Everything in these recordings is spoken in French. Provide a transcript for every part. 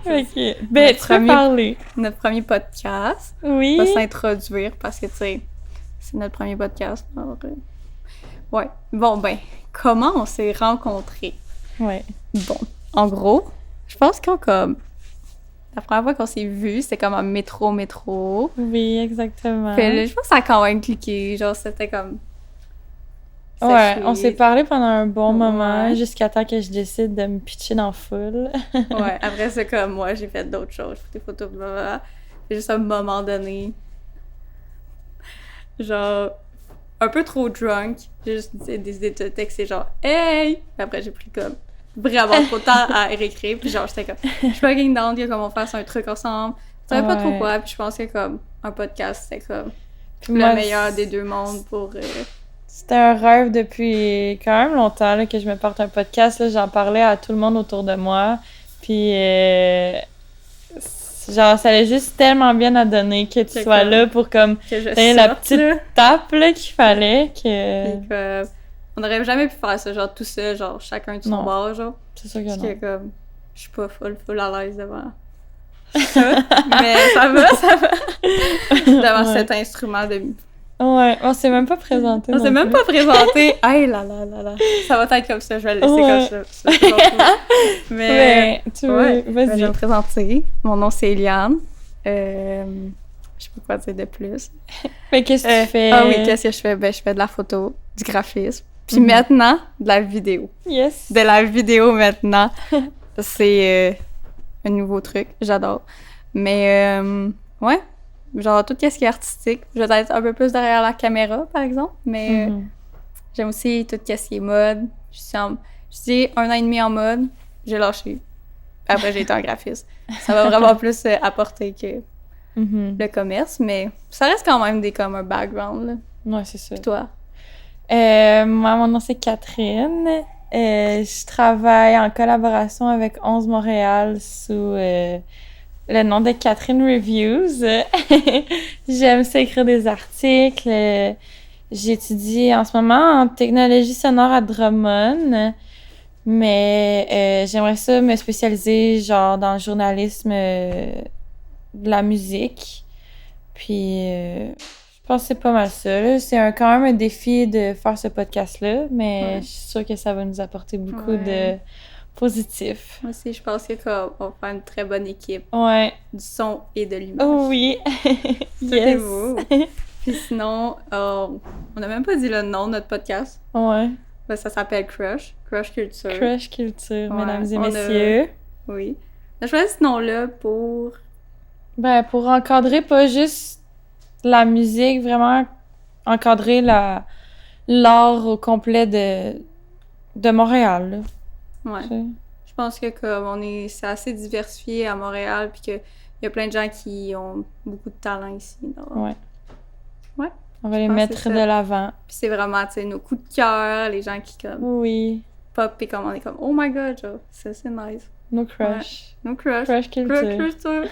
Ok. Ben, tu peux parler. Notre premier podcast. Oui. On va s'introduire parce que, tu sais, c'est notre premier podcast. Alors, ouais. Bon, ben, comment on s'est rencontrés? Ouais. Bon, en gros, je pense qu'on comme... La première fois qu'on s'est vus, c'était comme un métro. Oui, exactement. Puis là, je pense que ça a quand même cliqué. Genre, c'était comme... Ouais, sweet. on s'est parlé pendant un bon moment, Ouais. jusqu'à temps que je décide de me pitcher dans la foule. Ouais, après, c'est comme moi, j'ai fait d'autres choses. J'ai fait des photos, blablabla. Puis juste à un moment donné, genre, un peu trop drunk, j'ai juste décidé de te texter genre « Hey! » Puis après, j'ai pris comme vraiment trop de temps à réécrire. Puis genre, j'étais comme « Je suis fucking down, il y a comme on fasse un truc ensemble. » Je savais pas trop quoi, puis je pensais comme un podcast, c'était comme Puis le moi, meilleur des deux mondes pour... C'était un rêve depuis quand même longtemps là, que je me porte un podcast. Là, j'en parlais à tout le monde autour de moi. Puis, genre, ça allait juste tellement bien à donner que tu sois là pour comme que je donner la sorte, petite là. tape là, qu'il fallait. Que... Puis que, on n'aurait jamais pu faire ça, genre tout seul, genre chacun de son Non. bord, genre. C'est sûr que Parce non. que comme, je suis pas full à l'aise devant ça, mais ça va devant Ouais. cet instrument de... Ouais, on s'est même pas présenté. On non s'est même plus. pas présenté. Aïe là là là là. Ça va être comme ça, je vais le laisser Ouais. comme ça. Mais Ben, tu veux, ouais, je vais vas-y. me présenter. Mon nom c'est Eliane. Je sais pas quoi dire de plus. Mais qu'est-ce que tu fais? Ah oui, qu'est-ce que je fais? Ben, je fais de la photo, du graphisme. Puis Mhm. maintenant, de la vidéo. Yes. De la vidéo maintenant. C'est un nouveau truc, j'adore. Mais ouais, genre tout ce qui est artistique. Je vais être un peu plus derrière la caméra, par exemple. Mais Mhm. j'aime aussi tout ce qui est mode. Je suis 1 an et demi en mode, j'ai lâché. Après, j'ai été en graphiste. Ça va vraiment plus apporter que Mhm. le commerce, mais ça reste quand même comme un background, là. Ouais, c'est ça. Puis toi? Moi, mon nom, c'est Catherine. Je travaille en collaboration avec 11 Montréal sous le nom de Catherine Reviews. J'aime ça écrire des articles. J'étudie en ce moment en technologie sonore à Drummond, mais j'aimerais ça me spécialiser genre dans le journalisme de la musique. Puis je pense que c'est pas mal ça, là. C'est quand même un défi de faire ce podcast-là, mais Ouais. je suis sûre que ça va nous apporter beaucoup Ouais. de positif. Moi aussi, je pense qu'on va faire une très bonne équipe Ouais. du son et de l'image. Oh oui. Tout est beau. Puis sinon, on n'a même pas dit le nom de notre podcast. Ouais. Ben, ça s'appelle Crush Culture. Crush Culture, Ouais, mesdames et on a- messieurs. Oui. On a choisi ce nom-là pour... Ben, pour encadrer pas juste la musique, vraiment encadrer l'art au complet de Montréal, là. Ouais. Tu sais. Je pense que c'est assez diversifié à Montréal, puis qu'il y a plein de gens qui ont beaucoup de talent ici. Donc. Ouais. Ouais. On va les pense que mettre c'est de ça. l'avant. Puis c'est vraiment, tu sais, nos coups de cœur, les gens qui comme Oui. pop, et comme on est comme « Oh my God! » genre, ça c'est nice. Nos crush. No crush. Crush Culture. Crush Culture.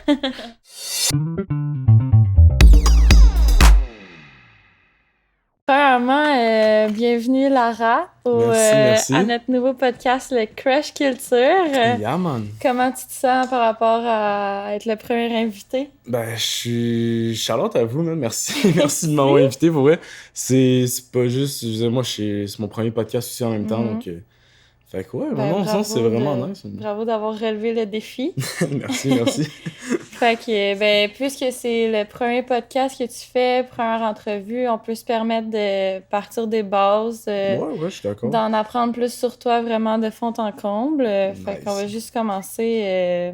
Premièrement, bienvenue Lara Merci. à notre nouveau podcast, le Crush Culture. Yeah, man. Comment tu te sens par rapport à être le premier invité? Ben, je suis Charlotte à vous, man. Merci. Merci de m'avoir invité, pour vrai. C'est pas juste... Je veux dire, moi, c'est mon premier podcast aussi en même temps, Mhm. donc... Fait que ouais, Ben, non, bravo c'est vraiment de- nice. Bravo d'avoir relevé le défi. Merci. Fait que, ben, puisque c'est le premier podcast que tu fais, première entrevue, on peut se permettre de partir des bases, Ouais, je suis d'accord. d'en apprendre plus sur toi vraiment de fond en comble. Fait Nice. qu'on va juste commencer.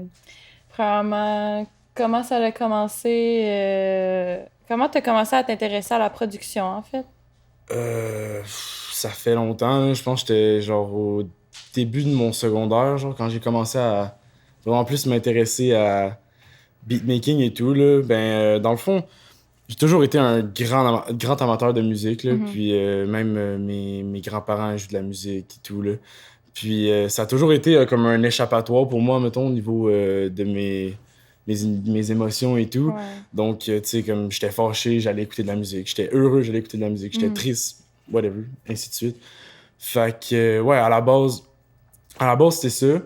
Premièrement, comment ça a commencé? Comment t'as commencé à t'intéresser à la production, en fait? ça fait longtemps, là. Je pense que j'étais genre au début de mon secondaire, genre quand j'ai commencé à vraiment plus m'intéresser à beatmaking et tout, là. Dans le fond, j'ai toujours été un grand amateur de musique, là. Mhm. Puis même mes grands-parents jouent de la musique et tout, là. Puis ça a toujours été comme un échappatoire pour moi, mettons, au niveau de mes émotions et tout. Ouais. Donc, tu sais, comme j'étais fâché, j'allais écouter de la musique. J'étais heureux, j'allais écouter de la musique. J'étais triste, whatever, ainsi de suite. Fait que, ouais, à la base, c'était ça.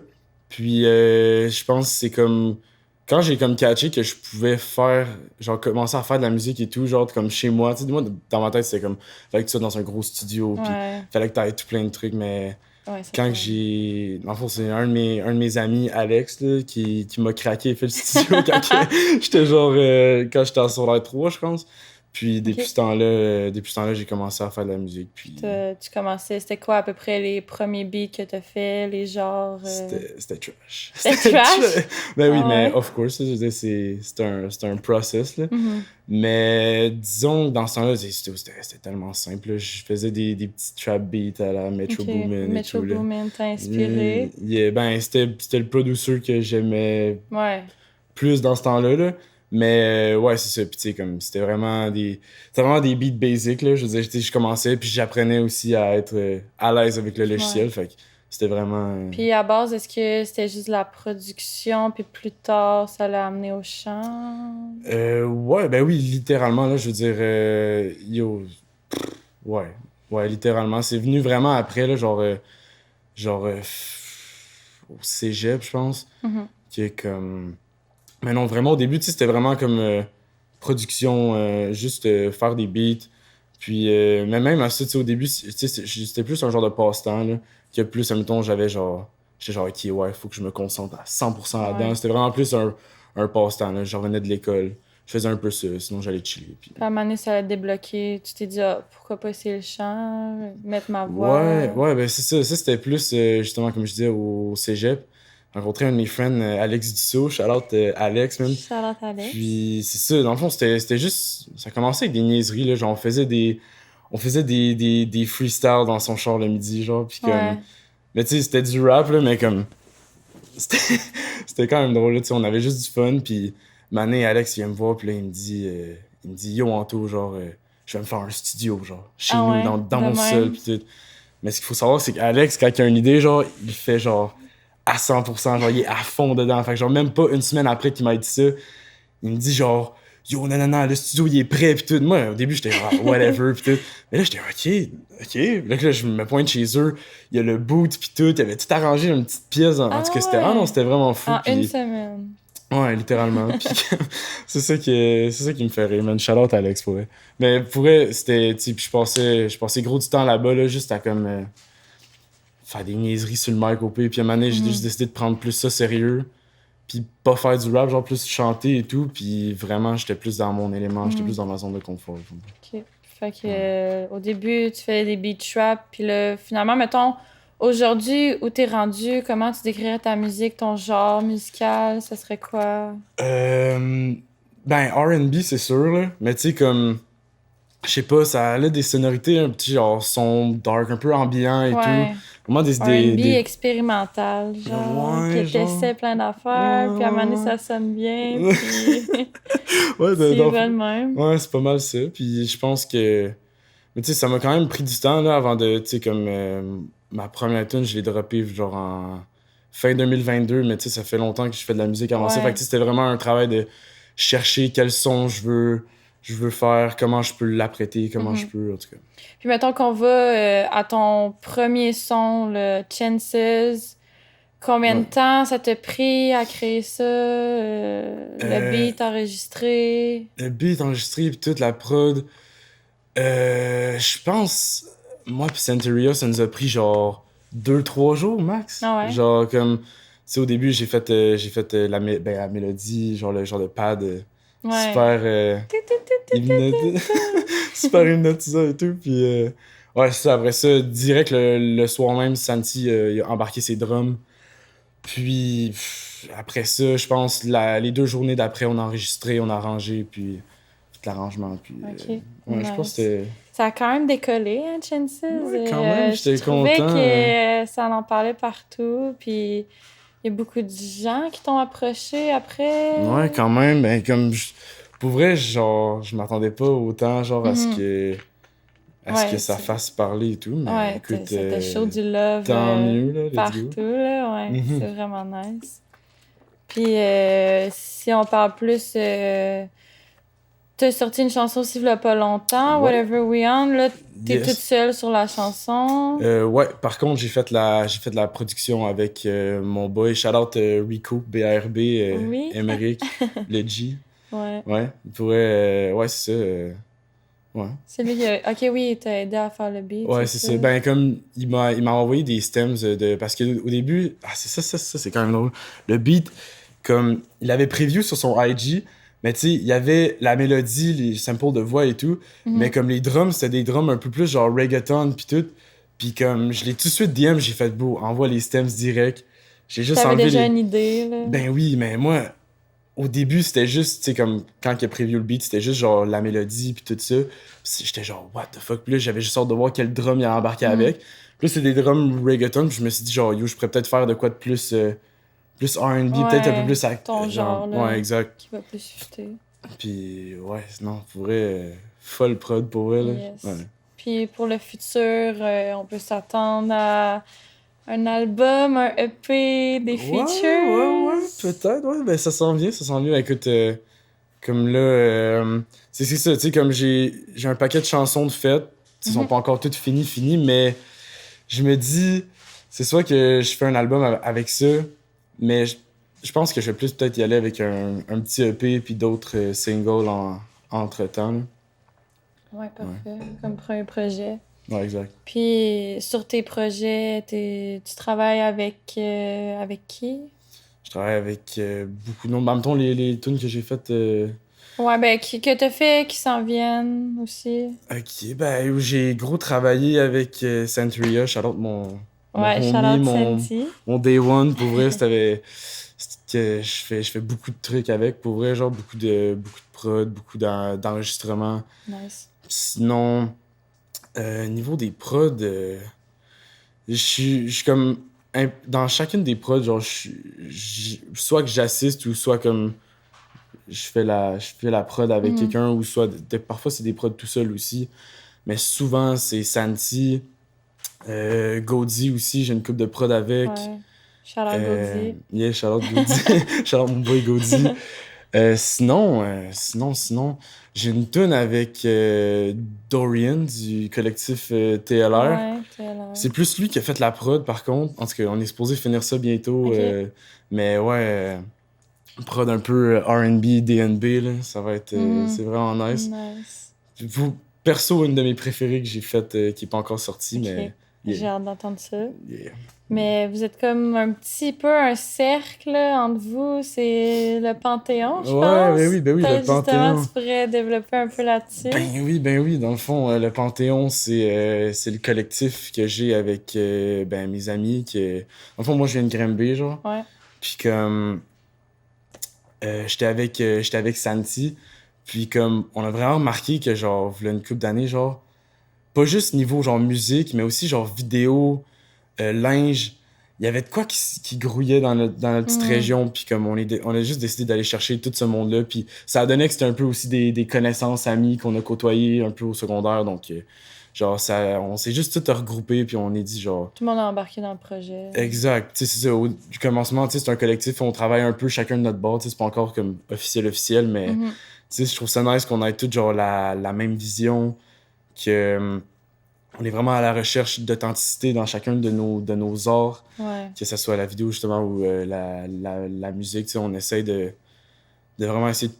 Puis, je pense que c'est comme... Quand j'ai comme catché que je pouvais faire... Genre, commencer à faire de la musique et tout, genre, comme chez moi. Tu sais, moi, dans ma tête, c'était comme... Fallait que tu sois dans un gros studio, puis Ouais. fallait que tu aies tout plein de trucs, mais... Ouais, c'est Quand cool. que j'ai... Dans le fond, c'est un de mes amis, Alex, là, qui m'a craqué et fait le studio quand j'étais genre... quand j'étais en secondaire 3, je pense. Puis depuis Ok. ce temps-là, j'ai commencé à faire de la musique. Puis Tu commençais, c'était quoi à peu près les premiers beats que t'as fait, les genres? c'était trash. C'était trash? Ben oui, Ah mais ouais? of course, là, je veux dire, c'est un process, là. Mhm. Mais disons que dans ce temps-là, c'était tellement simple, là. Je faisais des petits trap beats à la Metro Ok. Boomin et Metro tout, là. Boomin t'a inspiré? Yeah, c'était le producer que j'aimais Ouais. plus dans ce temps-là, là. Mais ouais, c'est ça. Puis tu sais, comme c'était vraiment des beats basiques, là. Je veux dire, tu sais, je commençais, puis j'apprenais aussi à être à l'aise avec le logiciel. Ouais. Fait que c'était vraiment. Puis à base, est-ce que c'était juste la production, puis plus tard, ça l'a amené au chant? Ouais, ben oui, littéralement, là, je veux dire, yo, ouais, ouais, littéralement. C'est venu vraiment après, là, au cégep, je pense, Mhm. qui est comme. Mais non, vraiment, au début, tu sais, c'était vraiment comme production, juste faire des beats. Puis, mais même à ça, tu sais, au début, tu sais, c'était plus un genre de passe-temps, là, que plus, admettons, j'étais genre, OK, ouais, faut que je me concentre à 100% là-dedans. Ouais. C'était vraiment plus un passe-temps, là. Je revenais de l'école, je faisais un peu ça, sinon j'allais chiller. Puis... Puis à un moment donné, ça l'a débloqué. Tu t'es dit, ah, pourquoi pas essayer le chant, mettre ma voix? Ouais, ben c'est ça. Ça, c'était plus, justement, comme je disais, au cégep. J'ai rencontré un de mes friends, Alex Dussault. Shout-out Alex, man. Charlotte Alex. Puis c'est ça, dans le fond, c'était juste... Ça commençait avec des niaiseries, là. Genre, on faisait des freestyles dans son char le midi, genre. Puis comme... Ouais. Mais tu sais, c'était du rap, là, mais comme... C'était c'était quand même drôle, là. Tu sais, on avait juste du fun. Puis Mané, Alex, il vient me voir, puis là, il me dit, yo, Anto, genre, je vais me faire un studio, genre, chez Ah nous, ouais, dans de mon sol, même. puis tout. Mais ce qu'il faut savoir, c'est qu'Alex, quand il a une idée, genre, il fait genre à 100%, genre, il est à fond dedans. Fait que genre, même pas une semaine après qu'il m'a dit ça, il me dit genre, yo, non, le studio, il est prêt, pis tout. Moi, au début, j'étais genre, whatever, pis tout. Mais là, j'étais, ok. Là, je me pointe chez eux, il y a le boot, pis tout. Il avait tout arrangé dans une petite pièce. En Ah tout cas, ouais. c'était vraiment fou. En une Puis, semaine. ouais, littéralement. Puis, c'est ça qui me fait rire, man. Shout-out Alex, pour vrai. Mais pour vrai, c'était, tu sais, puis je passais gros du temps là-bas, là, juste à comme faire des niaiseries sur le mic au pire. Puis à un moment donné, j'ai juste décidé de prendre plus ça sérieux. Puis pas faire du rap, genre plus chanter et tout. Puis vraiment, j'étais plus dans mon élément, j'étais plus dans ma zone de confort. OK. Fait que au début, tu fais des beat trap, puis là, finalement, mettons, aujourd'hui, où t'es rendu, comment tu décrirais ta musique, ton genre musical, ça serait quoi? Ben, R&B, c'est sûr, là. Mais tu sais, comme... Je sais pas, ça a des sonorités un petit genre son dark, un peu ambiant et Ouais. tout. Vraiment R&B expérimental, genre, Ouais, qui t'essaie plein d'affaires, puis à un moment donné, ça sonne bien, Ouais. puis Ouais, c'est dans- va de même. ouais, c'est pas mal ça. Puis je pense que... Mais tu sais, ça m'a quand même pris du temps, là, avant de... Tu sais, comme... ma première tune, je l'ai droppée, genre, en fin 2022. Mais tu sais, ça fait longtemps que je fais de la musique avancée. Ouais. Fait que tu sais, c'était vraiment un travail de chercher quel son je veux faire, comment je peux l'apprêter, comment je peux, en tout cas. Puis mettons qu'on va à ton premier son, le Chances, combien de Ouais. temps ça t'a pris à créer ça, le beat enregistré? Le beat enregistré, puis toute la prod... je pense, moi pis Santeria, ça nous a pris genre 2-3 jours max. Ah ouais? Genre comme, tu sais, au début, j'ai fait la mélodie, genre le genre de pad Ouais. super super hypnotisant et tout. Puis ouais, c'est ça. Après ça, direct le soir même, Santi il a embarqué ses drums. Puis après ça, je pense, les 2 journées d'après, on a enregistré, on a arrangé, puis tout l'arrangement. Puis Ok, ouais, je pense que nice. c'était... Ça a quand même décollé, hein, Chances. Ouais, quand même, j'étais je trouvais content. que ça en parlait partout, puis il y a beaucoup de gens qui t'ont approché après. Ouais, quand même, ben, pour vrai, genre, je m'attendais pas autant, genre, à Mhm. ce que Ouais, ça fasse parler et tout, mais ouais, écoute, c'était chaud du love tant mieux, là, let's partout, go. là, ouais, Mhm. c'est vraiment nice. Puis si on parle plus, t'as sorti une chanson aussi il y a pas longtemps, Ouais. Whatever We On, là, t'es Yes. toute seule sur la chanson. Ouais, par contre, j'ai fait de la production avec mon boy, shout-out Rico, BRB, Oui. Emeric, le G. Ouais. Ouais, il pourrait, ouais, c'est ça, ouais. C'est lui qui a... Ok, oui, il t'a aidé à faire le beat. Ouais, c'est ça. Ben, comme, il m'a envoyé des stems parce qu'au début, c'est ça, c'est quand même drôle. Le beat, comme, il avait preview sur son IG, mais tu sais, il y avait la mélodie, les samples de voix et tout, Mhm. mais comme les drums, c'était des drums un peu plus genre reggaeton pis tout. Pis comme, je l'ai tout de suite DM, j'ai fait beau, envoie les stems direct. J'ai juste T'avais enlevé déjà les... une idée, là. Ben oui, mais moi, au début, c'était juste, tu sais, comme, quand il a preview le beat, c'était juste genre la mélodie pis tout ça. Pis j'étais genre, what the fuck? Puis là, j'avais juste hâte de voir quel drum il a embarqué avec. Puis là, c'est des drums reggaeton, pis je me suis dit, genre, yo, je pourrais peut-être faire de quoi de plus, plus R&B, peut-être un peu plus... ton genre, là. Ouais, exact. Qui va plus chuter. Puis ouais, non, pour vrai, folle prod pour vrai, là. Yes. Ouais. Puis pour le futur, on peut s'attendre à un album, un EP, des features. Ouais, peut-être, ouais, ben ça s'en vient. Écoute, comme là, c'est ça, tu sais, comme j'ai un paquet de chansons de fête, ils sont pas encore toutes finies, mais je me dis, c'est soit que je fais un album avec ça, mais je pense que je vais plus peut-être y aller avec un petit EP puis d'autres singles entre-temps, là. Ouais, parfait. Comme premier projet. Ouais, exact. Puis sur tes projets, tu travailles avec qui? Je travaille avec beaucoup de monde. En même temps, les tunes que j'ai faites... Ouais, ben que t'as fait, qui s'en viennent aussi. Ok, ben j'ai gros travaillé avec Santeria, shout-out mon Ouais, homie, shout-out mon Santi. day one, pour vrai, c'était que je fais beaucoup de trucs avec, pour vrai, genre beaucoup de prod, beaucoup d'enregistrements. Nice. Sinon, niveau des prods, je suis comme, dans chacune des prods, genre, soit que j'assiste ou soit comme, je fais la prod avec Mhm. quelqu'un, ou soit, parfois c'est des prods tout seul aussi, mais souvent c'est Santi, Gaudi aussi, j'ai une couple de prod avec. Ouais. Shout-out Gaudi. Yeah, shout-out Gaudi. Shout-out mon boy Gaudi. Sinon, j'ai une tune avec Dorian du collectif TLR. Ouais, TLR. C'est plus lui qui a fait la prod, par contre. En tout cas, on est supposé finir ça bientôt. Ok. Mais ouais, prod un peu R&B, DNB, là. Ça va être... c'est vraiment nice. Nice. Perso, une de mes préférées que j'ai faite, qui n'est pas encore sortie, Ok. mais... J'ai hâte d'entendre ça. Yeah. Mais vous êtes comme un petit peu un cercle là, entre vous. C'est le Panthéon, je pense. Ben oui, Peut-être le Panthéon. justement, tu pourrais développer un peu là-dessus. Ben oui, dans le fond, le Panthéon, c'est le collectif que j'ai avec mes amis. Dans le fond, moi, je viens de Granby, genre. Ouais. Puis comme, j'étais avec Santi, puis comme, on a vraiment remarqué que, genre, il y a une couple d'années, genre, pas juste niveau, genre, musique, mais aussi, genre, vidéo, linge, il y avait de quoi qui grouillait dans notre petite région, puis comme, on a juste décidé d'aller chercher tout ce monde-là, puis ça a donné que c'était un peu aussi des connaissances, amis qu'on a côtoyés un peu au secondaire, donc, genre, on s'est juste tout regroupé, puis on est dit, genre... Tout le monde a embarqué dans le projet. Exact. Tu sais, c'est ça. Du commencement, tu sais, c'est un collectif, on travaille un peu chacun de notre bord. Tu sais, c'est pas encore comme officiel, mais Mhm. tu sais, je trouve ça nice qu'on ait tous genre la même vision, que on est vraiment à la recherche d'authenticité dans chacun de nos arts, Ouais. que ce soit la vidéo justement ou la musique. Tu sais, on essaie de vraiment essayer de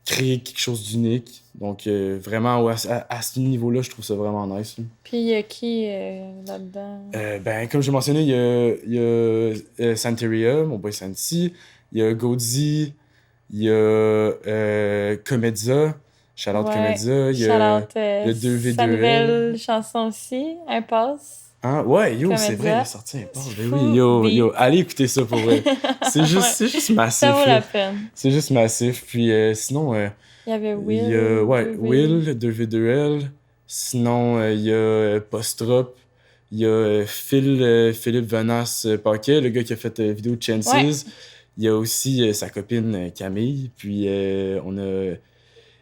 créer quelque chose d'unique. Donc, vraiment, ouais, à ce niveau-là, je trouve ça vraiment nice, là. Puis il y a qui là-dedans? Ben, comme j'ai mentionné, il y a Santeria, mon boy Santi, il y a Gaudi, il y a Comedza, shout-out Ouais. Comedza, il y a Shout-out, le 2v2L. sa nouvelle chanson aussi, Impasse. Hein? Ouais, yo, c'est Comedza. vrai, il a sorti un pass. Ben Fou oui, yo, beat. allez écouter ça pour vrai. C'est juste massif. Ça vaut la là. peine. C'est juste massif. Puis sinon, Il y avait Will. il y a Will. Will, 2v2L, Sinon, il y a Postrop. Il y a Philippe Venas-Paquet, le gars qui a fait vidéo de Chances. Ouais. Il y a aussi sa copine Camille. Puis on a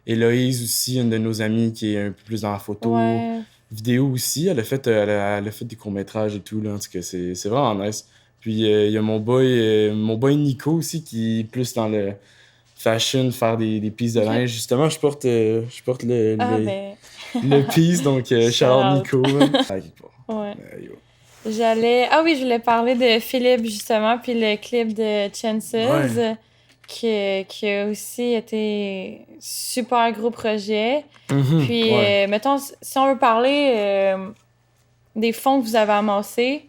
Héloïse aussi, une de nos amies qui est un peu plus dans la photo. Ouais. Vidéo aussi. Elle a fait des courts-métrages et tout. Là. En tout cas, c'est vraiment nice. Puis il y a mon boy Nico aussi qui est plus dans le fashion, faire des pièces de linge. Justement, je porte Ben, le piece, donc shout Shout out out. Nico. Là. ouais. Yo. Ah oui, je voulais parler de Philippe, justement, puis le clip de Chances, Ouais. qui a aussi été super gros projet. Puis, Ouais. mettons, si on veut parler des fonds que vous avez amassés,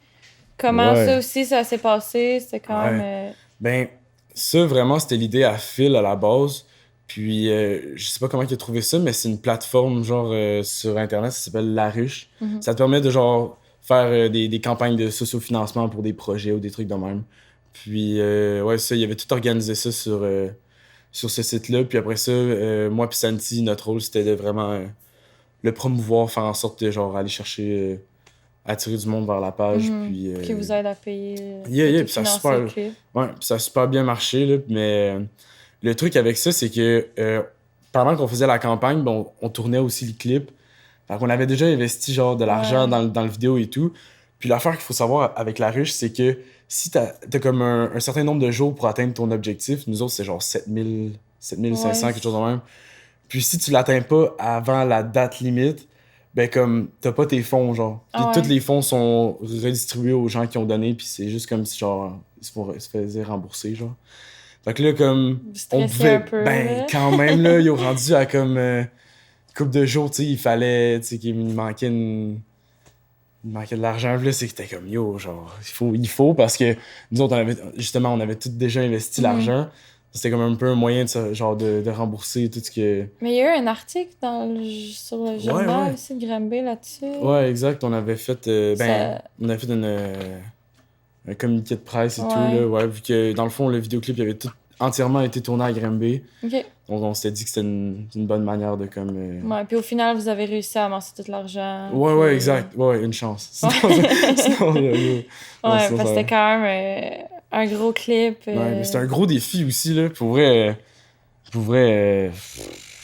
comment Ouais. ça aussi, ça s'est passé? C'était quand Ouais. même... Ben, ça, vraiment, c'était l'idée à Phil à la base. Puis, je sais pas comment il a trouvé ça, mais c'est une plateforme, genre, sur Internet, ça s'appelle La Ruche. Mhm. Ça te permet de, genre, faire des campagnes de sociofinancement pour des projets ou des trucs de même. Puis, ouais, ça, il avait tout organisé ça sur ce site-là. Puis après ça, moi puis Santi, notre rôle, c'était de vraiment le promouvoir, faire en sorte de, genre, aller chercher, attirer du monde vers la page. Mhm. Puis, Qui vous aide à payer... Yeah, tout puis ça a financer super... le clip. Ouais, puis ça a super bien marché, là, mais le truc avec ça, c'est que pendant qu'on faisait la campagne, bon, on tournait aussi le clip. Fait qu'on avait déjà investi genre de l'argent Ouais. dans le vidéo et tout. Puis l'affaire qu'il faut savoir avec La Ruche, c'est que si t'as comme un certain nombre de jours pour atteindre ton objectif, nous autres, c'est genre 7500, Ouais. quelque chose de même. Puis si tu l'atteins pas avant la date limite, ben comme t'as pas tes fonds, genre. Puis Ah ouais. tous les fonds sont redistribués aux gens qui ont donné, puis c'est juste comme si genre ils se faisaient rembourser, genre. Fait que là, comme Vous on stressez pouvait, un peu, ben là. quand même là, ils ont rendu à comme une couple de jours, tu sais, il fallait, tu sais, qu'il manquait il manquait de l'argent, puis là, c'était comme yo, genre il faut parce que nous autres on avait tout déjà investi Mhm. l'argent. C'était comme un peu un moyen de rembourser tout ce que... Mais il y a eu un article sur le journal ouais. aussi de Granby là-dessus. Ouais, exact. On avait fait, Ça- on avait fait un communiqué de presse et tout, Ouais. là, ouais, vu que dans le fond, le vidéoclip il avait tout entièrement été tourné à Granby. OK. Donc on s'était dit que c'était une bonne manière de comme... Ouais, puis au final, vous avez réussi à amasser tout l'argent. Ouais, puis- exact. Ouais, une chance. Sinon, Ouais. sinon, là, Ouais, parce que c'était quand même un gros clip. Ouais, mais c'était un gros défi aussi, là. Pour vrai,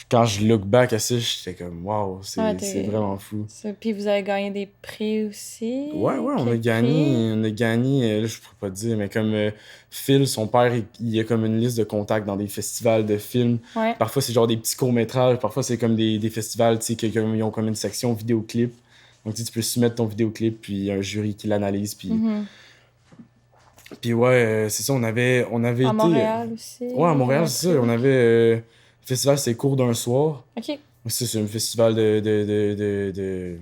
quand je look back à ça, j'étais comme, wow, Ouais, c'est vraiment fou. Puis vous avez gagné des prix aussi. Ouais, on a Quel gagné, là, je pourrais pas te dire, mais comme Phil, son père, il a comme une liste de contacts dans des festivals de films. prix? Ouais. Parfois, c'est genre des petits courts-métrages, parfois, c'est comme des festivals, tu sais, ils ont comme une section vidéoclip. Donc, tu peux soumettre ton vidéoclip, puis il y a un jury qui l'analyse, puis... Mhm. Puis ouais, c'est ça, on avait À été... Montréal aussi. Ouais, à Montréal, c'est ça, on avait... le festival, c'est Cours d'un soir. OK. C'est un festival de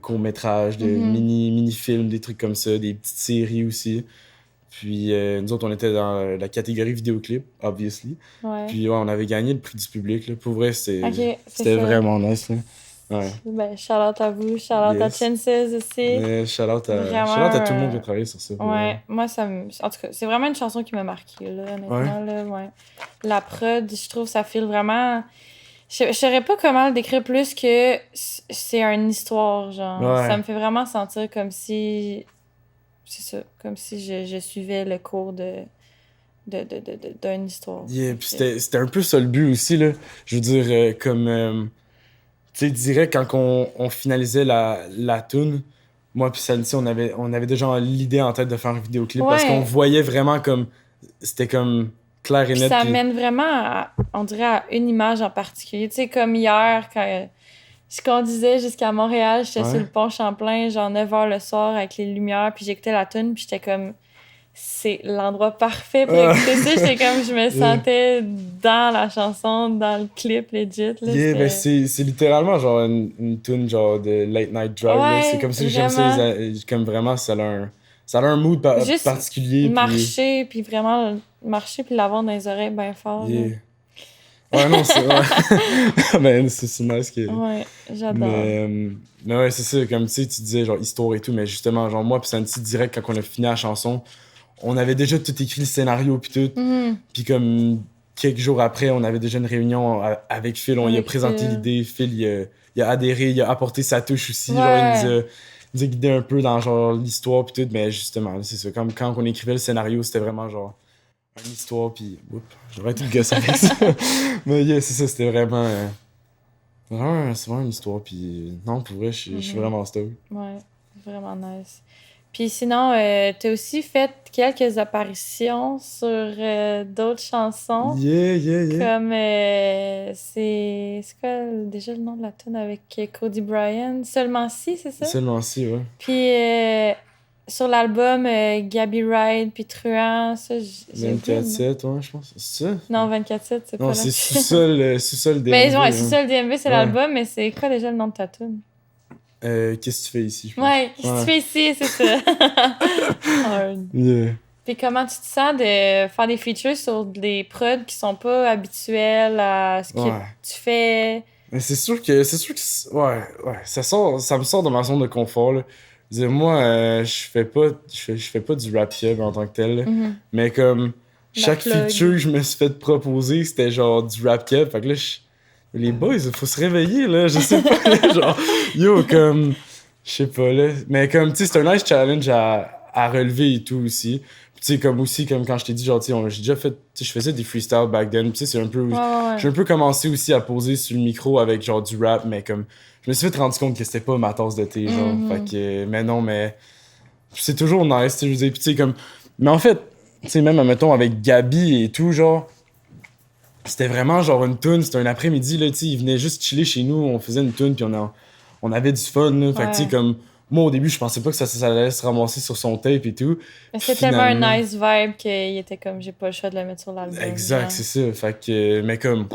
courts-métrages, de Mhm. mini-films, des trucs comme ça, des petites séries aussi. Puis nous autres, on était dans la catégorie vidéoclip, obviously. Ouais. Puis ouais, on avait gagné le prix du public, là. Pour vrai, OK, c'était ça. vraiment nice, là. Ouais. Ben, shout-out à vous, shout-out à Yes. Chances aussi. Mais shout-out Vraiment, à tout le monde qui a travaillé sur ça. pour Ouais, vrai. moi, en tout cas, c'est vraiment une chanson qui m'a marquée, là, honnêtement, là, ouais. La prod, je trouve, ça file vraiment... Je saurais pas comment le décrire plus que c'est une histoire, genre. Ouais. Ça me fait vraiment sentir comme si... C'est ça, comme si je suivais le cours d'une histoire. Yeah, puis c'était un peu ça le but aussi, là. Je veux dire, comme... tu sais, direct, quand on finalisait la tune, moi puis Santi, on avait déjà l'idée en tête de faire un vidéoclip parce Ouais. qu'on voyait vraiment comme... C'était comme clair et Puis net. ça puis- mène vraiment, on dirait, à une image en particulier. Tu sais, comme hier, quand je conduisais jusqu'à Montréal, j'étais Ouais. sur le pont Champlain, genre 9h le soir, avec les lumières, puis j'écoutais la tune, puis j'étais comme... C'est l'endroit parfait pour Ah. écouter ça. J'étais comme, je me sentais dans la chanson, dans le clip, legit. Là, Yeah, ben c'était- c'est littéralement genre une tune genre de Late Night Drive. là. Ouais, C'est comme si j'aime ça, comme vraiment, ça a un mood Juste particulier. puis- marcher, puis vraiment marcher, puis l'avoir dans les oreilles bien fort. là. Yeah. Ouais, non, c'est... Ouais. Ben, c'est nice que... Ouais, j'adore. Mais ouais, c'est ça, comme tu sais, tu disais genre histoire et tout, mais justement, genre moi, puis Santi, direct, quand on a fini la chanson, on avait déjà tout écrit le scénario, puis tout. Mhm. Puis comme quelques jours après, on avait déjà une réunion avec Phil. On lui a Avec présenté Phil. l'idée. Phil, il a adhéré, il a apporté sa touche aussi. Genre, Ouais. il nous a guidé un peu dans genre l'histoire puis tout. Mais justement, là, c'est ça. Comme quand on écrivait le scénario, c'était vraiment genre une histoire. Puis, oups, j'aurais tout gosse avec ça. Mais yeah, c'est ça, c'était vraiment. C'est vraiment une histoire. Puis, non, pour vrai, je suis vraiment stoked. Ouais, vraiment nice. Puis sinon, t'as aussi fait quelques apparitions sur d'autres chansons. Yeah. Comme, c'est quoi déjà le nom de la tune avec Cody Bryan? Seulement si, c'est ça? Seulement si, ouais. Puis sur l'album Gabby Ride puis Truand, ça, j'ai oublié le nom. 24-7, ouais, je pense. C'est ça? Non, 24-7, c'est pas Non, là. c'est sous-sol DMV. Mais ouais, hein. c'est ça, le DMV, c'est Ouais. l'album, mais c'est quoi déjà le nom de ta tune? Qu'est-ce que tu fais ici, je pense? Ouais, qu'est-ce que tu fais ici, c'est ça. Hard. Yeah. Puis comment tu te sens de faire des features sur des prods qui sont pas habituels à ce que Ouais. tu fais? Mais c'est sûr que ouais, ça me sort de ma zone de confort, là. Je veux dire, moi, je fais pas du rap yeb en tant que tel, là. Mhm. Mais comme, chaque plug. feature que je me suis fait proposer, c'était genre du rap yeb. Fait que là, les boys, faut se réveiller, là. Je sais pas, là, genre, yo, comme, je sais pas, là. Mais comme, tu sais, c'est un nice challenge à relever et tout aussi. Puis, tu sais, comme quand je t'ai dit, genre, tu sais, j'ai déjà fait, tu sais, je faisais des freestyles back then. Puis, tu sais, c'est un peu. Ouais. J'ai un peu commencé aussi à poser sur le micro avec genre du rap, mais comme je me suis fait rendre compte que c'était pas ma tasse de thé, genre. Mhm. Fait que, mais non, mais c'est toujours nice, tu sais, je veux dire, puis tu sais, comme. Mais en fait, tu sais, même, admettons, avec Gabi et tout, genre, c'était vraiment genre une toune, c'était un après-midi, là, tu sais, il venait juste chiller chez nous, on faisait une toune, puis on avait du fun, là. Fait que, tu sais, Ouais. comme. Moi, au début, je pensais pas que ça allait se ramasser sur son tape et tout. Mais c'était tellement un Finalement- nice vibe qu'il était comme, j'ai pas le choix de le mettre sur l'album. Exact, genre. c'est ça. Fait que, mais comme,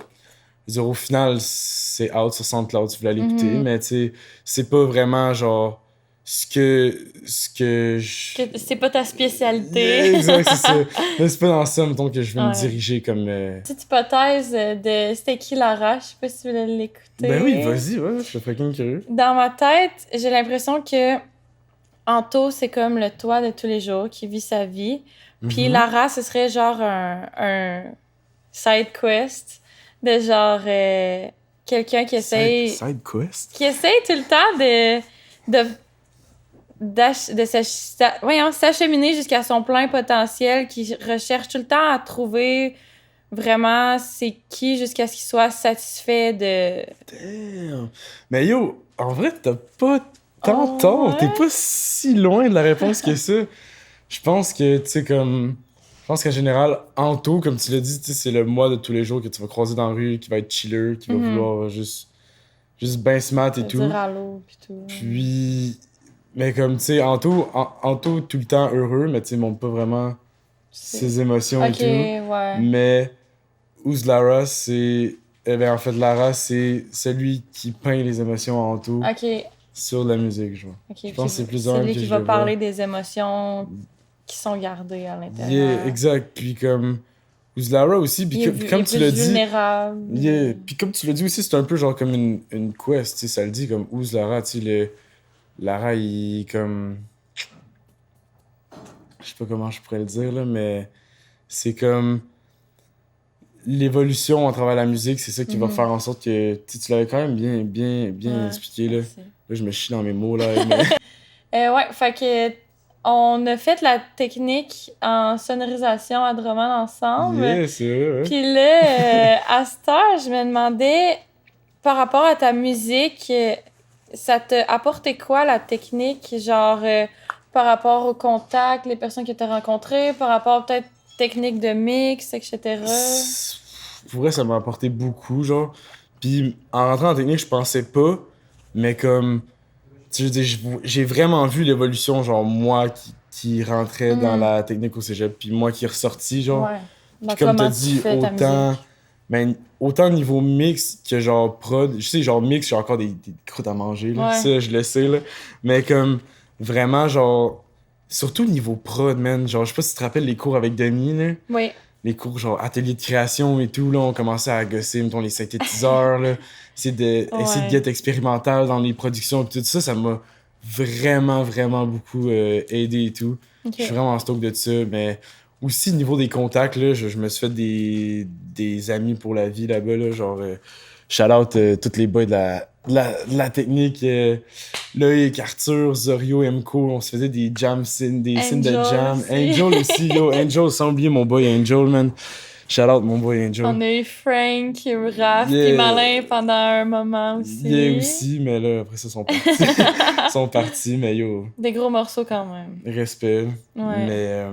je veux dire, au final, c'est out sur SoundCloud, tu voulais l'écouter, Mhm. mais tu sais, c'est pas vraiment genre ce que je. Que c'est pas ta spécialité. Yeah, exact, c'est ça. Mais c'est pas dans ça, mettons, que je vais me Ouais. diriger comme. Petite hypothèse de c'était qui Lara, je sais pas si tu voulais l'écouter. Ben oui, vas-y, ouais, je suis fucking curieux. Dans ma tête, j'ai l'impression que Anto, c'est comme le toi de tous les jours qui vit sa vie. Puis Mhm. Lara, ce serait genre un side quest de genre quelqu'un qui essaye Side quest? tout le temps de s'acheminer jusqu'à son plein potentiel, qui recherche tout le temps à trouver vraiment c'est qui jusqu'à ce qu'il soit satisfait de... Damn. Mais yo, en vrai, t'as pas tant Oh, tort. ouais? T'es pas si loin de la réponse que ça. Je pense que, tu sais, comme. Je pense qu'en général, Anto, comme tu l'as dit, tu sais, c'est le moi de tous les jours que tu vas croiser dans la rue, qui va être chiller, qui va Mhm. vouloir juste ben se mettre et tout. dire allô, puis tout. Puis. Mais comme, tu sais, Anto, tout le temps heureux, mais tu sais, il montre pas vraiment ses émotions Ok, et tout. ouais. Mais Who's Lara, c'est. Eh bien, en fait, Lara, c'est celui qui peint les émotions à Anto Ok, sur la musique, genre. ok. Je pense que c'est plus c'est humble lui que qui je va le parler vois. des émotions qui sont gardées à Yeah, l'intérieur. exact. Puis comme. Who's Lara aussi, puis Il est comme il est tu plus l'as dit. vulnérable. Yeah. Puis comme tu l'as dit aussi, c'est un peu genre comme une quest, tu sais, ça le dit comme Who's Lara, tu sais, Lara, il comme. Je sais pas comment je pourrais le dire, là, mais c'est comme. L'évolution à travers la musique, c'est ça qui va Mhm. faire en sorte que. Tu l'avais quand même bien Ouais, expliqué, là. merci. Là, je me chie dans mes mots, là. Mais... Ouais, fait que on a fait la technique en sonorisation à Drummond ensemble. yeah, c'est vrai, ouais. Puis là, à cette heure, je me demandais, par rapport à ta musique, ça te apportait quoi la technique, genre par rapport au contact, les personnes que tu as rencontrées, par rapport peut-être technique de mix, etc. Pour vrai, ça m'a apporté beaucoup, genre. Puis en rentrant en technique, je pensais pas, mais comme. Tu sais, je veux dire, j'ai vraiment vu l'évolution, genre moi qui rentrais dans Mhm. la technique au cégep, puis moi qui est ressorti, genre. Ouais. Puis Donc, comme comment t'as tu dit, fais ta autant. musique? Ben, autant niveau mix que genre prod. Je sais, genre mix, j'ai encore des croûtes à manger, là. Ouais. Ça, je le sais, là. Mais comme, vraiment, genre. Surtout niveau prod, man. Genre, je sais pas si tu te rappelles les cours avec Denis, là. Oui. Les cours, genre, atelier de création et tout, là. On commençait à gosser, mettons, les synthétiseurs, là. Essayer de Ouais. être expérimental dans les productions et tout ça. Ça m'a vraiment beaucoup aidé et tout. Ok. Je suis vraiment stoked de ça, mais aussi, niveau des contacts, là, je me suis fait des amis pour la vie là-bas, là, genre, shout-out tous les boys de la technique, Loïc, Arthur, Zorio, Mco, on se faisait des des signes de Angel jam. aussi. Angel aussi, yo, Angel, sans oublier mon boy Angel, man. Shout-out mon boy Angel. On a eu Frank, Raph, Yeah. puis Malin pendant un moment aussi. Yeah, aussi, mais là, après ça, ils sont partis. Ils sont partis, mais yo, Des gros morceaux quand même. respect. Ouais.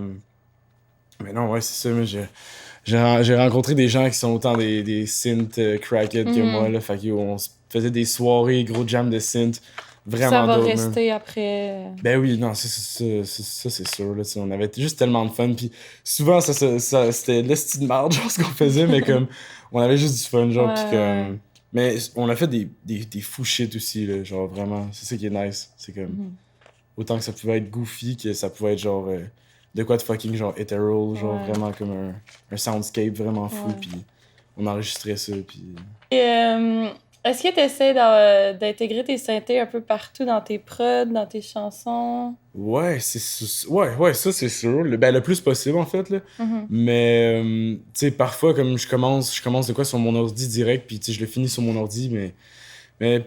Mais non, ouais, c'est ça, mais j'ai rencontré des gens qui sont autant des synth crackheads que moi, là. Fait que yo, on se faisait des soirées, gros jam de synth. Vraiment Ça va dope, man. rester après. Ben oui, non, ça c'est sûr, là, tu sais, on avait juste tellement de fun, puis souvent, c'était de l'esti de marde, genre, ce qu'on faisait, mais comme, on avait juste du fun, genre, puis comme... Mais on a fait des fous shit aussi, là, genre, vraiment, c'est ça qui est nice, c'est comme... Autant que ça pouvait être goofy, que ça pouvait être, genre, de quoi de fucking, genre, hetero, genre, vraiment comme un soundscape vraiment fou, puis on enregistrait ça, puis... Et, est-ce que tu essaies d'intégrer tes synthés un peu partout dans tes prods, dans tes chansons? Ouais, ça c'est sûr. Le plus possible en fait là. Mais tu sais parfois comme je commence de quoi sur mon ordi direct puis tu sais je le finis sur mon ordi mais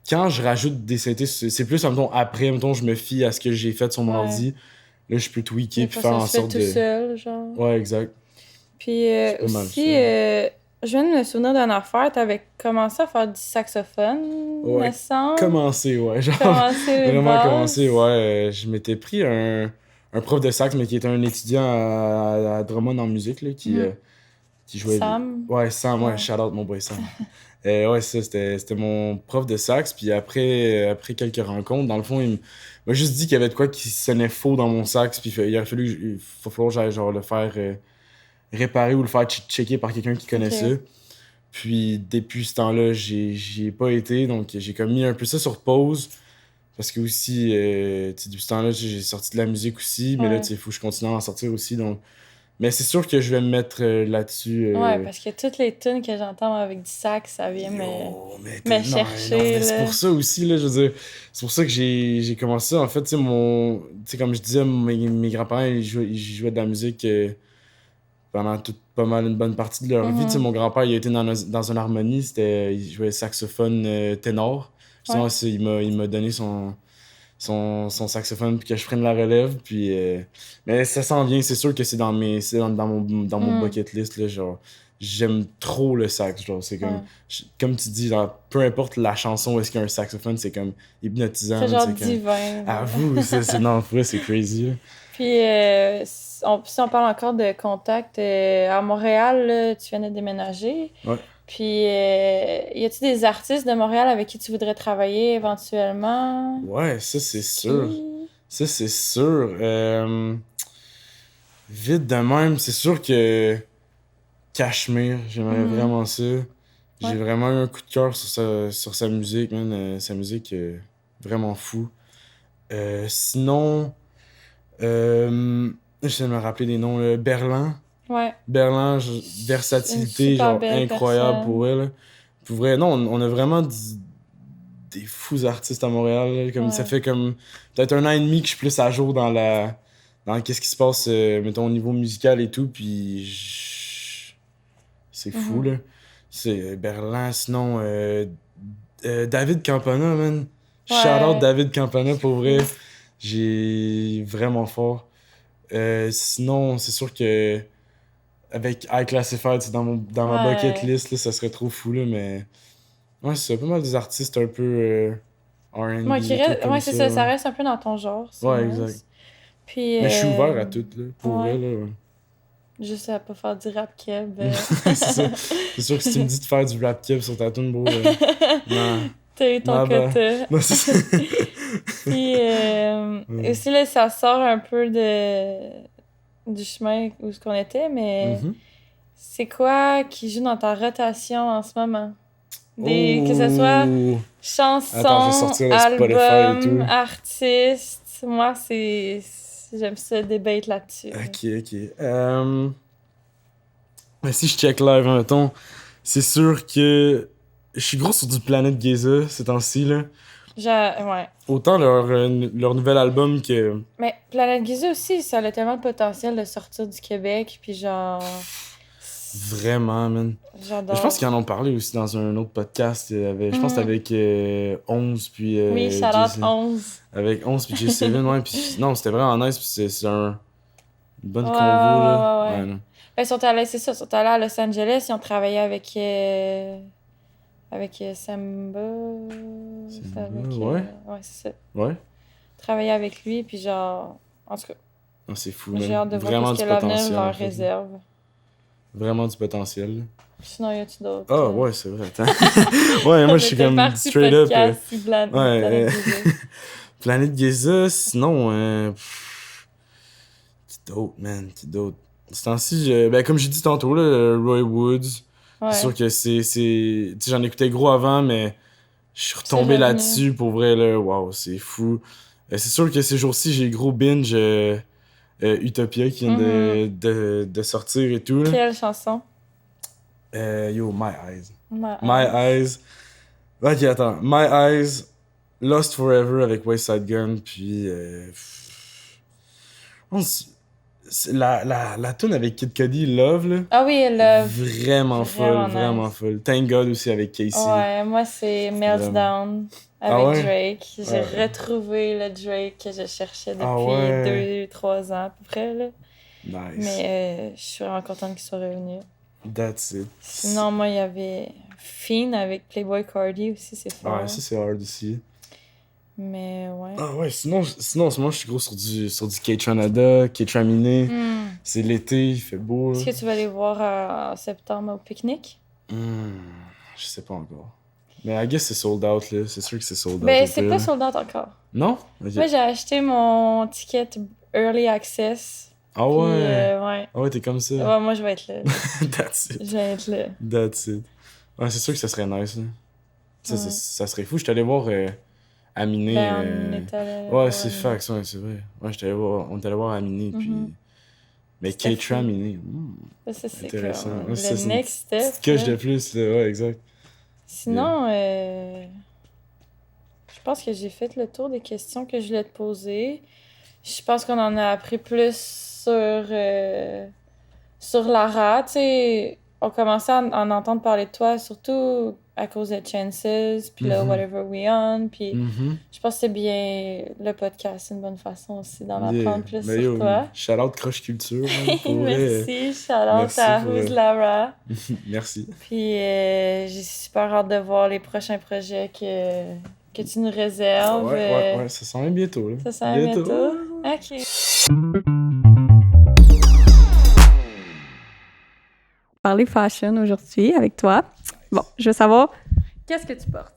quand je rajoute des synthés c'est plus mettons après mettons je me fie à ce que j'ai fait sur mon ordi. Là je peux tweaker puis faire en sorte tout seul, genre. Ouais, exact. Puis pas mal aussi je viens de me souvenir d'une affaire, t'avais commencé à faire du saxophone, Ouais, me semble. Commencer, ouais, genre Commencer les vraiment bases. commencer, ouais. Je m'étais pris un prof de sax, mais qui était un étudiant à Drummond en musique, là, qui jouait... Sam. Ouais, Sam, ouais, Ouais. shout-out mon boy Sam. Ouais, ça, c'était mon prof de sax, puis après quelques rencontres, dans le fond, il m'a juste dit qu'il y avait de quoi qui sonnait faux dans mon sax, puis il aurait fallu que j'aille genre le faire réparer ou le faire checker par quelqu'un qui connaît ça. Puis depuis ce temps-là, j'y ai pas été, donc j'ai comme mis un peu ça sur pause. Parce que aussi, tu sais, depuis ce temps-là, j'ai sorti de la musique aussi, mais là, tu sais, il faut que je continue à en sortir aussi. Donc... Mais c'est sûr que je vais me mettre là-dessus. Ouais, parce que toutes les tunes que j'entends avec du sax, ça vient me chercher. Mais là. c'est pour ça aussi, là, je veux dire, c'est pour ça que j'ai commencé. En fait, tu sais, comme je disais, mes grands-parents, ils jouaient de la musique pendant pas mal une bonne partie de leur vie. Tu sais, mon grand-père, il a été dans une harmonie, il jouait saxophone ténor. Justement, il m'a donné son saxophone puis que je prenne la relève. Puis, mais ça s'en vient, c'est sûr que c'est dans mon bucket list. Là, genre, j'aime trop le sax. Genre, c'est comme, comme tu dis, genre, peu importe la chanson où est-ce qu'il y a un saxophone, c'est comme hypnotisant. C'est genre comme... divin. À vous, non, pour vrai, c'est crazy. Là. Puis, si on parle encore de contact, à Montréal, là, tu viens de déménager. Ouais. Puis, y a-tu des artistes de Montréal avec qui tu voudrais travailler éventuellement? Ouais, ça, c'est sûr. Ça, c'est sûr. Vite de même, c'est sûr que Cachemire, j'aimerais vraiment ça. J'ai vraiment eu un coup de cœur sur sa musique, man. Sa musique, vraiment fou. Sinon, j'essaie de me rappeler des noms. Là. Berlin. Ouais. Berlin, versatilité, genre incroyable personne. pour elle. Pour vrai, non, on a vraiment des fous artistes à Montréal. Là, comme ça fait comme peut-être 1 an et demi que je suis plus à jour dans qu'est-ce qui se passe, mettons, au niveau musical et tout, puis c'est fou, là. C'est Berlin, sinon, David Campana, man. Ouais. Shout-out David Campana, pour vrai. J'ai vraiment fort. Sinon, c'est sûr que avec High Classified, c'est dans ma bucket list, là, ça serait trop fou, là, mais... Ouais, c'est pas mal des artistes un peu R&B. Ouais, c'est ça, ça reste un peu dans ton genre. Ouais, exact. Puis, mais je suis ouvert à tout, là, pour vrai, là. Juste à pas faire du rap keb. C'est ça. C'est sûr que si tu me dis de faire du rap keb sur ta tune, bro, non. T'as eu ton quota. Non, c'est ça. Puis, aussi, là, ça sort un peu du chemin où ce qu'on était, mais c'est quoi qui joue dans ta rotation en ce moment? Que ce soit chansons, albums, artistes. Moi, j'aime ça debate là-dessus. Ok. Mais si je check live, mettons, c'est sûr que je suis gros sur du Planet Giza ces temps-ci, là. Ouais. Autant leur nouvel album que... Mais Planète Giza aussi, ça a tellement le potentiel de sortir du Québec, puis genre... Vraiment, man. J'adore. Je pense qu'ils en ont parlé aussi dans un autre podcast. Je pense que c'était avec 11 puis... Oui, shout-out 11. Avec 11 puis J7, ouais. Puis non, c'était vraiment nice, puis c'est une bonne Ouais, convo, là. ouais. Non. Ils sont allés, c'est ça, ils sont allés à Los Angeles, ils ont travaillé avec Samba. Ouais. Ouais, c'est ça. Ouais. Travailler avec lui, puis genre... En tout cas, Ah, c'est fou, j'ai man. hâte de Vraiment voir ce du que l'avenir potentiel, leur en fait, là. réserve. Vraiment du potentiel, là. Sinon, y a-tu d'autres? Ah, ouais, c'est vrai, attends. Ouais, moi, je suis comme straight up... ouais, Planète Giza, sinon... Qui d'autre, man? Qui d'autre? Ce temps-ci, ben, comme j'ai dit tantôt, là, Roy Woods... Ouais. C'est sûr que c'est... Tu sais, j'en écoutais gros avant, mais je suis retombé revenu. là-dessus, pour vrai, là. Waouh, c'est fou. C'est sûr que ces jours-ci, j'ai gros binge Utopia qui vient de sortir et tout, là. Quelle chanson? Yo, My Eyes. My My Eyes. Ok, attends. My Eyes, Lost Forever avec West Side Gun, puis... La tune avec Kid Cudi, Love, là. Ah oui, Love. Vraiment folle, vraiment nice. folle. Thank God aussi avec Casey. Ouais, moi c'est Meltdown avec Ah ouais? Drake. J'ai Ouais. retrouvé le Drake que je cherchais depuis Ah ouais? 2-3 ans à peu près, là. Nice. Mais je suis vraiment contente qu'il soit revenu. That's it. Sinon, moi, il y avait Fiend avec Playboi Carti aussi, c'est fort. Ouais, ça c'est hard aussi. Mais ouais. Ah ouais, sinon en ce moment, je suis gros sur du K-Tranada, K-Traminé. C'est l'été, il fait beau, là. Est-ce que tu vas aller voir en septembre au pique-nique? Je sais pas encore. Mais I guess c'est sold out, là. C'est sûr que c'est sold out. Ben, au c'est pire, pas là. sold out encore. Non? Ok. Moi, j'ai acheté mon ticket Early Access. Ah Puis, ouais? ouais. Ah ouais, t'es comme ça. Ouais, moi, je vais être là. That's it. Je vais être là. That's it. Ouais, c'est sûr que ça serait nice, là. Ça, Ouais. ça serait fou. Je suis allé voir Aminé. Ben, on est allé Ouais, voir c'est Aminé. facts, ouais, c'est vrai. Ouais, on est allé voir Aminé, puis... Mais C'était K-Tram fou. Aminé, Ça, c'est intéressant. comme Ouais, ça, le c'est une next step. petite coche là. de plus, là. Ouais, exact. Sinon, je pense que j'ai fait le tour des questions que je voulais te poser. Je pense qu'on en a appris plus sur Lara. Tu sais, on commençait à en entendre parler de toi, surtout à cause de Chances, puis là, Whatever We On. Puis je pense que c'est bien le podcast, c'est une bonne façon aussi d'en apprendre plus Ben, sur yo, toi. shout-out Croche Culture. Hein, pour vrai. Merci, shout-out merci à pour, Who's Lara. Merci. Puis j'ai super hâte de voir les prochains projets que tu nous réserves. Ouais, ça s'en vient bientôt, là. Ça s'en vient bientôt? OK. Parler fashion aujourd'hui avec toi. Bon, je veux savoir, qu'est-ce que tu portes?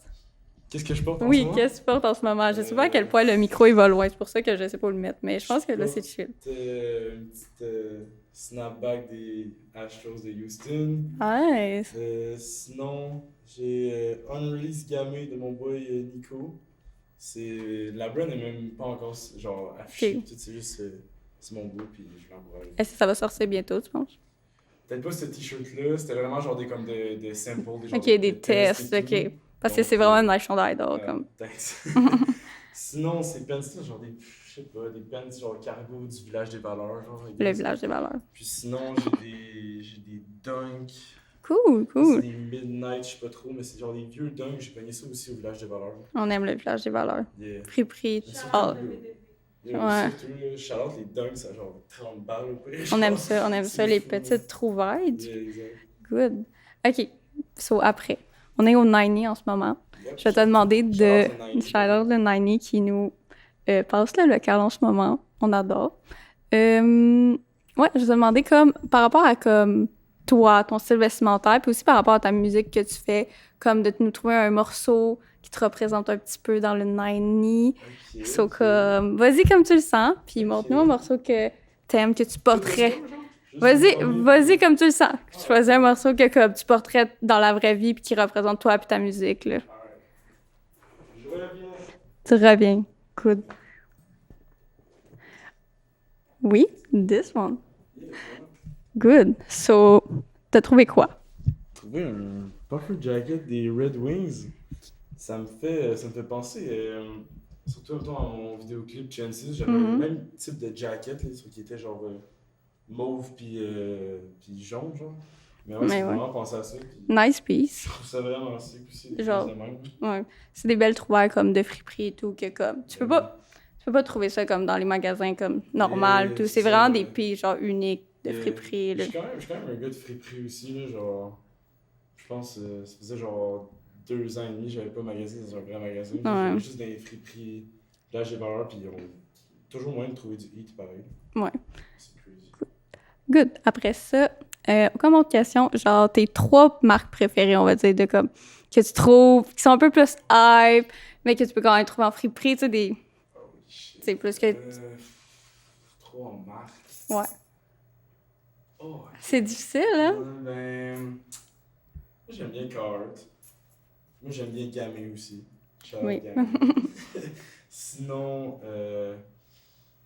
Qu'est-ce que je porte en ce Oui, moment? qu'est-ce que tu portes en ce moment? Je sais pas à quel point le micro il va loin, c'est pour ça que je sais pas où le mettre, mais je pense que là c'est chill. Une petite snapback des Astros de Houston. Nice! Sinon, j'ai Unreleased Gamay de mon boy Nico. La brand n'est même pas encore genre affichée. Ok. Tout, c'est juste c'est mon goût, puis je l'encourage. Est-ce que ça va sortir bientôt, tu penses? Peut-être pas ce t-shirt-là, c'était vraiment genre des samples. Ok, des tests, et ok. tout. Parce que Donc, c'est vraiment une nice chandail d'or, comme. Thanks. Sinon, ces pants-là, genre je sais pas, des pants genre cargo du village des valeurs. Genre, Le village des valeurs. Puis sinon, j'ai des dunks. Cool, C'est cool. des midnight, je sais pas trop, mais c'est genre des vieux dunks. J'ai pogné ça aussi au village des valeurs. On aime le village des valeurs. Yeah. Prix. Surtout, Oh, yeah, Ouais. surtout, shout-out les dunks, ça genre 30 balles au pire. on aime ça, C'est les fou. petites trouvailles. Yeah, exact. Good. Ok, so après, on est au 90 en ce moment. Yep. Je vais te demander de Shout-out le 90. shout-out le 90 qui nous passe le local en ce moment. On adore. Ouais, je vais te demander comme par rapport à comme toi, ton style vestimentaire, puis aussi par rapport à ta musique que tu fais, comme de nous trouver un morceau qui te représente un petit peu dans le 90. Ok, So ok. comme, vas-y comme tu le sens, puis montre-nous un morceau que t'aimes, que tu porterais. Juste Vas-y, le premier. vas-y comme tu le sens. Choisis un morceau que comme tu porterais dans la vraie vie puis qui représente toi puis ta musique, là. Je reviens. Tu reviens. Good. Oui, this one. Good. So, t'as trouvé quoi? J'ai trouvé un puffer jacket des Red Wings. Ça me fait penser, surtout mettons, à mon vidéoclip Chances, j'avais le Mhm. même type de jacket, là, qui était genre mauve puis jaune, genre. Mais ouais, ça Mais fait ouais. vraiment penser à ça, puis Nice je piece. trouve ça vraiment sick aussi, Genre, de même. ouais. C'est des belles trouvailles comme de friperie et tout, que comme, Euh, tu peux pas trouver ça comme dans les magasins comme normal, yeah, tout. c'est C'est ça, vraiment des ouais. pièces, genre, uniques de Yeah. friperie, là. Je suis quand même un gars de friperie aussi, là, genre, je pense, ça faisait genre 2 ans et demi, j'avais pas magasiné dans un vrai magasin, j'allais Ouais, juste dans les friperies, là j'ai valeur, puis on toujours moyen de trouver du hit pareil. ouais. C'est crazy. Good. Après ça, comme autre question, genre, tes 3 marques préférées, on va dire, de comme, que tu trouves, qui sont un peu plus hype, mais que tu peux quand même trouver en friperie, tu sais, des, Holy shit. c'est plus que, 3 marques. ouais. Oh, C'est difficile, hein? ben, moi j'aime bien Carhartt. Moi j'aime bien Gamay aussi. Shout out Oui. Gamay. Sinon,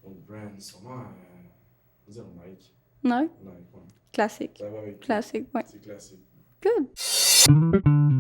mon brand, sûrement, on va dire Nike. Non? Nike, ouais. Classique. Ça va avec tout. Classique, ouais. C'est classique. Good.